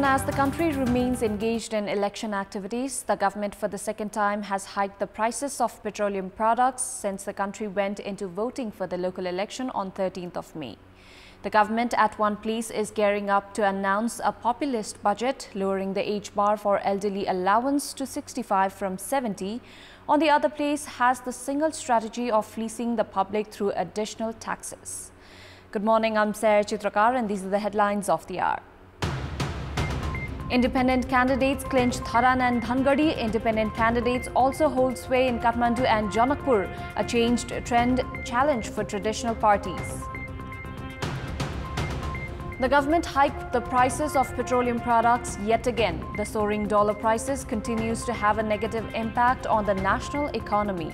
as the country remains engaged in election activities, the government for the second time has hiked the prices of petroleum products since the country went into voting for the local election on 13th of May. The government at one place is gearing up to announce a populist budget, lowering the age bar for elderly allowance to 65 from 70. On the other place has the single strategy of fleecing the public through additional taxes. Good morning, I'm Chitrakar and these are the headlines of the hour. Independent candidates clinch Dharan and Dhangadi. Independent candidates also hold sway in Kathmandu and Janakpur, a changed trend challenge for traditional parties. The government hiked the prices of petroleum products yet again. The soaring dollar prices continues to have a negative impact on the national economy.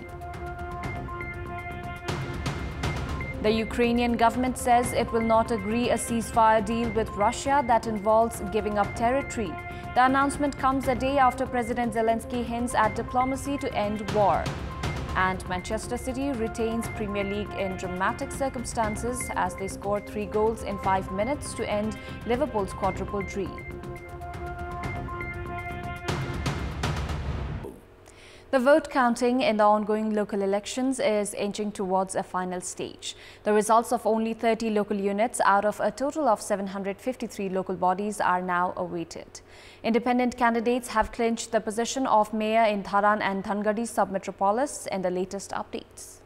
The Ukrainian government says it will not agree a ceasefire deal with Russia that involves giving up territory. The announcement comes a day after President Zelensky hints at diplomacy to end war. And Manchester City retains Premier League in dramatic circumstances as they scored 3 goals in 5 minutes to end Liverpool's quadruple dream. The vote counting in the ongoing local elections is inching towards a final stage. The results of only 30 local units out of a total of 753 local bodies are now awaited. Independent candidates have clinched the position of mayor in Dharan and Dhangadi sub-metropolis in the latest updates.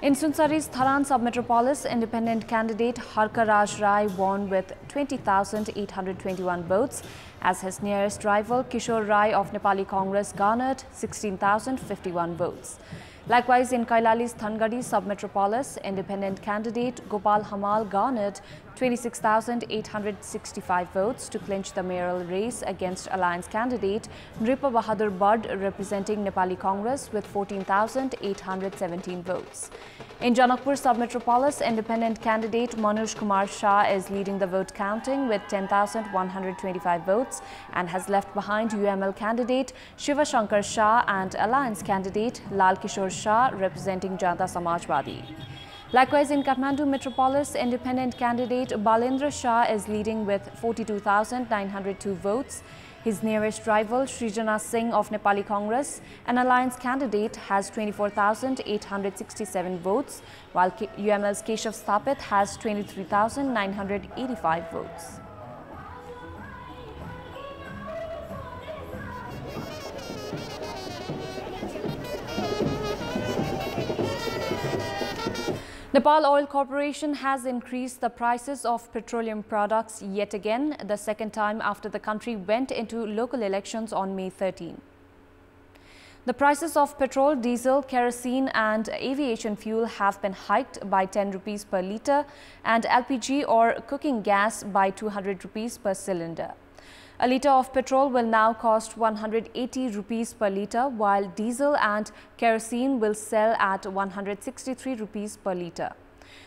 In Sunsari's Dharan sub-metropolis, independent candidate Harka Raj Rai won with 20,821 votes, as his nearest rival Kishore Rai of Nepali Congress garnered 16,051 votes. Likewise, in Kailali's Dhangadi sub-metropolis, independent candidate Gopal Hamal garnered 26,865 votes to clinch the mayoral race against alliance candidate Nripa Bahadur Bud representing Nepali Congress with 14,817 votes. In Janakpur sub-metropolis, independent candidate Manoj Kumar Shah is leading the vote counting with 10,125 votes and has left behind UML candidate Shiva Shankar Shah and alliance candidate Lal Kishore Shah representing Janata Samajwadi. Likewise, in Kathmandu metropolis, independent candidate Balendra Shah is leading with 42,902 votes. His nearest rival, Srijana Singh of Nepali Congress, an alliance candidate, has 24,867 votes, while UML's Keshav Stapit has 23,985 votes. Nepal Oil Corporation has increased the prices of petroleum products yet again, the second time after the country went into local elections on May 13. The prices of petrol, diesel, kerosene and aviation fuel have been hiked by 10 rupees per litre and LPG or cooking gas by 200 rupees per cylinder. A litre of petrol will now cost 180 rupees per litre, while diesel and kerosene will sell at 163 rupees per litre.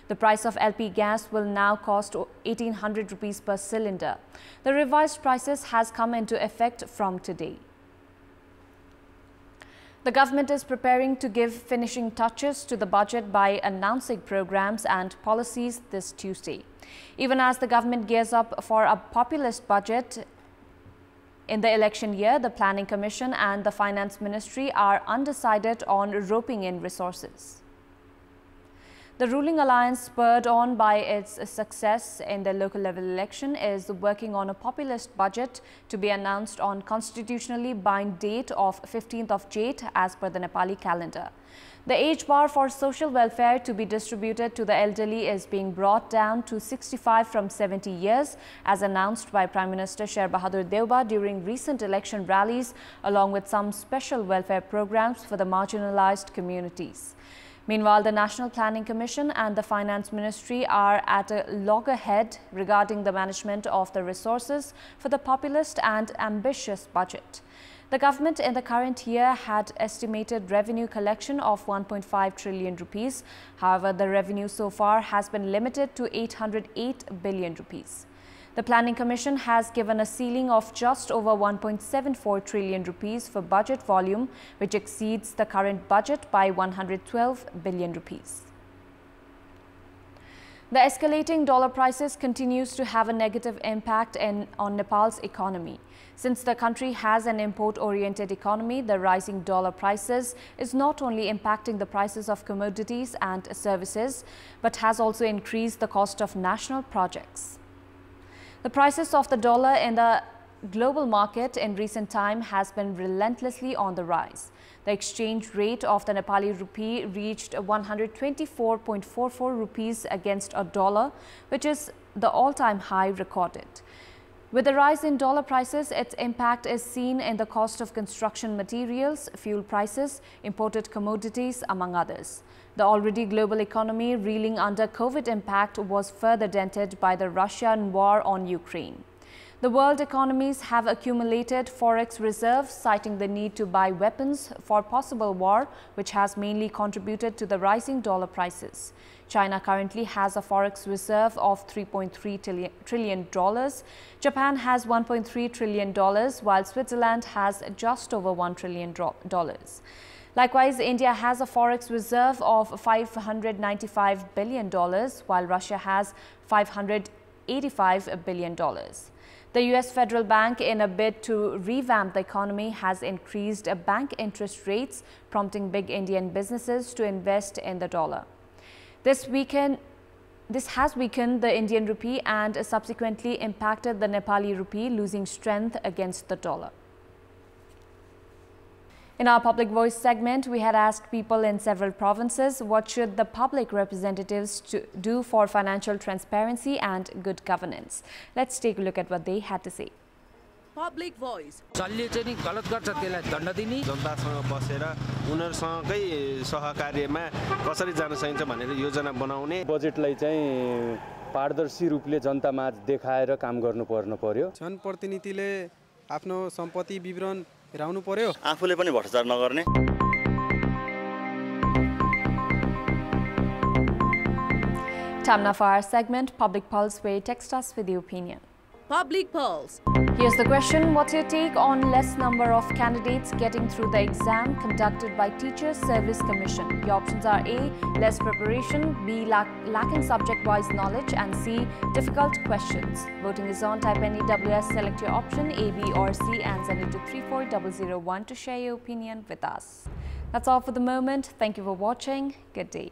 The price of LP gas will now cost 1800 rupees per cylinder. The revised prices has come into effect from today. The government is preparing to give finishing touches to the budget by announcing programs and policies this Tuesday. Even as the government gears up for a populist budget, in the election year, the Planning Commission and the Finance Ministry are undecided on roping in resources. The ruling alliance, spurred on by its success in the local level election, is working on a populist budget to be announced on constitutionally bind date of 15th of Jait as per the Nepali calendar. The age bar for social welfare to be distributed to the elderly is being brought down to 65 from 70 years, as announced by Prime Minister Sher Bahadur Deuba during recent election rallies, along with some special welfare programs for the marginalized communities. Meanwhile, the National Planning Commission and the Finance Ministry are at a loggerhead regarding the management of the resources for the populist and ambitious budget. The government in the current year had estimated revenue collection of 1.5 trillion rupees. However, the revenue so far has been limited to 808 billion rupees. The Planning Commission has given a ceiling of just over 1.74 trillion rupees for budget volume, which exceeds the current budget by 112 billion rupees. The escalating dollar prices continues to have a negative impact on Nepal's economy. Since the country has an import-oriented economy, the rising dollar prices is not only impacting the prices of commodities and services, but has also increased the cost of national projects. The prices of the dollar in the global market in recent time has been relentlessly on the rise. The exchange rate of the Nepali rupee reached 124.44 rupees against a dollar, which is the all-time high recorded. With the rise in dollar prices, its impact is seen in the cost of construction materials, fuel prices, imported commodities, among others. The already global economy reeling under COVID impact was further dented by the Russian war on Ukraine. The world economies have accumulated forex reserves, citing the need to buy weapons for possible war, which has mainly contributed to the rising dollar prices. China currently has a forex reserve of $3.3 trillion. Japan has $1.3 trillion, while Switzerland has just over $1 trillion. Likewise, India has a forex reserve of $595 billion, while Russia has $585 billion. The U.S. Federal Bank, in a bid to revamp the economy, has increased bank interest rates, prompting big Indian businesses to invest in the dollar. This has weakened the Indian rupee and subsequently impacted the Nepali rupee, losing strength against the dollar. In our Public Voice segment, we had asked people in several provinces what should the public representatives do for financial transparency and good governance. Let's take a look at what they had to say. Public Voice. जसले चाहिँ नि गलत गर्छ त्यसलाई दण्ड दिने जनतासँग बसेर उनीहरुसँगै सहकार्यमा कसरी जान सकिन्छ भनेर योजना बनाउने बजेटलाई चाहिँ पारदर्शी रूपले जनतामा देखाएर काम गर्नु पर्यो जनप्रतिनिधिले आफ्नो सम्पत्ति विवरण हेराउनु पर्यो आफूले पनि भ्रष्टाचार नगर्ने Time now for our segment Public Pulse, where you text us with your opinion. Public Pulse. Here's the question: what's your take on less number of candidates getting through the exam conducted by Teachers Service Commission? Your options are A, less preparation, B, lacking subject-wise knowledge, and C, difficult questions. Voting is on. Type NEWS, select your option A, B or C and send it to 34001 to share your opinion with us. That's all for the moment. Thank you for watching. Good day.